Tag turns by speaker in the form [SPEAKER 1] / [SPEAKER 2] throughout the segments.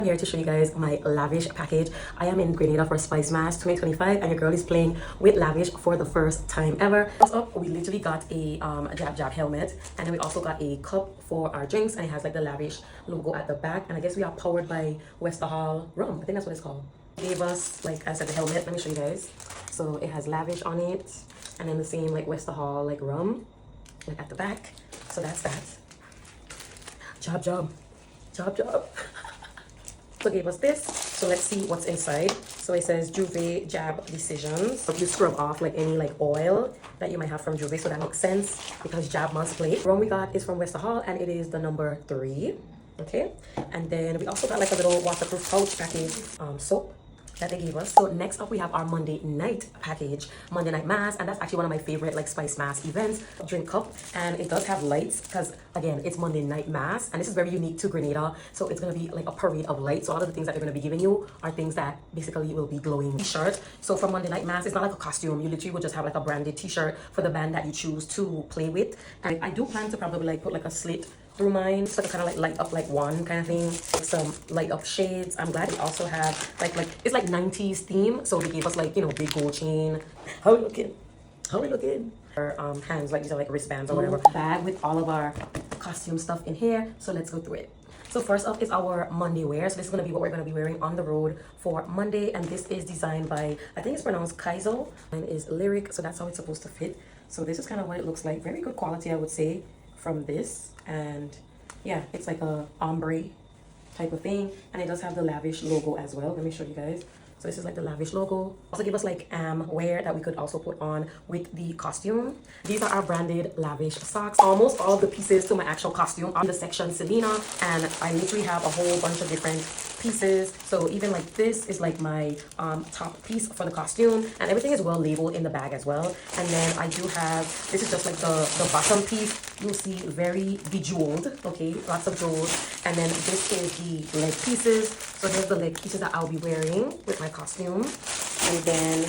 [SPEAKER 1] I'm here to show you guys my Lavish package. I am in Grenada for Spicemas 2025 and your girl is playing with Lavish for the first time ever. First up, we literally got a jab helmet, and then we also got a cup for our drinks, and it has like the Lavish logo at the back, and I guess we are powered by Hall rum. I think that's what it's called. They gave us, like I said, the helmet. Let me show you guys. So it has Lavish on it, and then the same like Hall like rum like at the back. So that's that. Job. So gave us this. So let's see what's inside. So it says Juve Jab Decisions. So you scrub off like any like oil that you might have from Juve. So that makes sense because Jab must play. The one we got is from Hall, and it is the number 3. Okay. And then we also got like a little waterproof pouch package soap that they gave us. So next up we have our Monday night package, Monday night mass, and that's actually one of my favorite like Spicemas events. Drink cup, and it does have lights because again it's Monday night mass, and this is very unique to Grenada. So it's gonna be like a parade of lights. So all of the things that they're gonna be giving you are things that basically will be glowing. T-shirt. So for Monday night mass, it's not like a costume. You literally will just have like a branded t-shirt for the band that you choose to play with. And I do plan to probably like put like a slit through mine, so I can kind of like light up like one kind of thing, like some light up shades. I'm glad we also have like it's like 90s theme, so they gave us like, you know, big gold chain. How we looking? Our hands, like these are like wristbands or whatever. Bag with all of our costume stuff in here. So let's go through it. So first up is our Monday wear. So this is going to be what we're going to be wearing on the road for Monday, and this is designed by, I think it's pronounced Kaizo, and is lyric, so that's how it's supposed to fit. So this is kind of what it looks like. Very good quality, I would say, from this. And yeah, it's like a ombre type of thing, and it does have the Lavish logo as well. Let me show you guys. So this is like the Lavish logo. Also give us like wear that we could also put on with the costume. These are our branded Lavish socks. Almost all of the pieces to my actual costume are in the section Selena, and I literally have a whole bunch of different pieces. So even like this is like my top piece for the costume, and everything is well labeled in the bag as well. And then I do have, this is just like the bottom piece. You'll see very bejeweled, okay, lots of jewels. And then this is the leg pieces. So there's the leg pieces that I'll be wearing with my costume. And then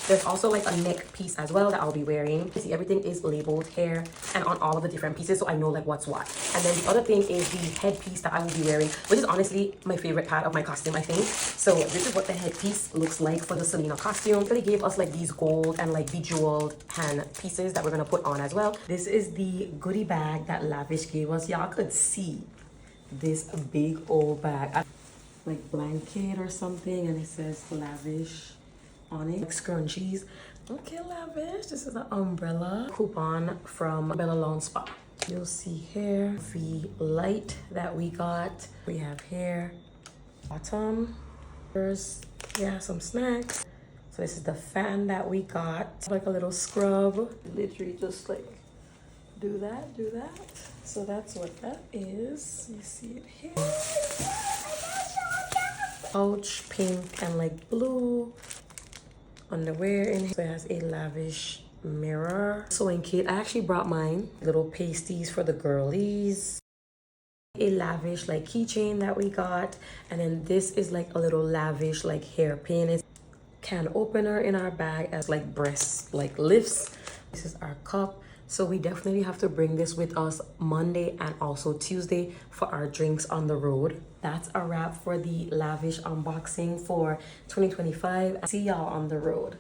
[SPEAKER 1] there's also like a neck piece as well that I'll be wearing. You see, everything is labeled here and on all of the different pieces, so I know like what's what. And then the other thing is the headpiece that I will be wearing, which is honestly my favorite part of my costume, I think. So this is what the headpiece looks like for the Selena costume. They gave us like these gold and like bejeweled hand pieces that we're gonna put on as well. This is the goodie bag that Lavish gave us. Y'all could see this big old bag, like blanket or something, and it says Lavish on it, like scrunchies. Okay, Lavish. This is an umbrella coupon from Bella Lawn Spa. You'll see here the light that we got. We have here bottom. First, yeah, some snacks. So this is the fan that we got, like a little scrub. Literally just like do that. So that's what that is. You see it here. Pouch, pink and like blue. Underwear in here. So it has a Lavish mirror. Sewing kit. I actually brought mine. Little pasties for the girlies. A Lavish like keychain that we got. And then this is like a little Lavish like hairpin. It's can opener in our bag as like breast like lifts. This is our cup. So we definitely have to bring this with us Monday and also Tuesday for our drinks on the road. That's a wrap for the Lavish unboxing for 2025. See y'all on the road.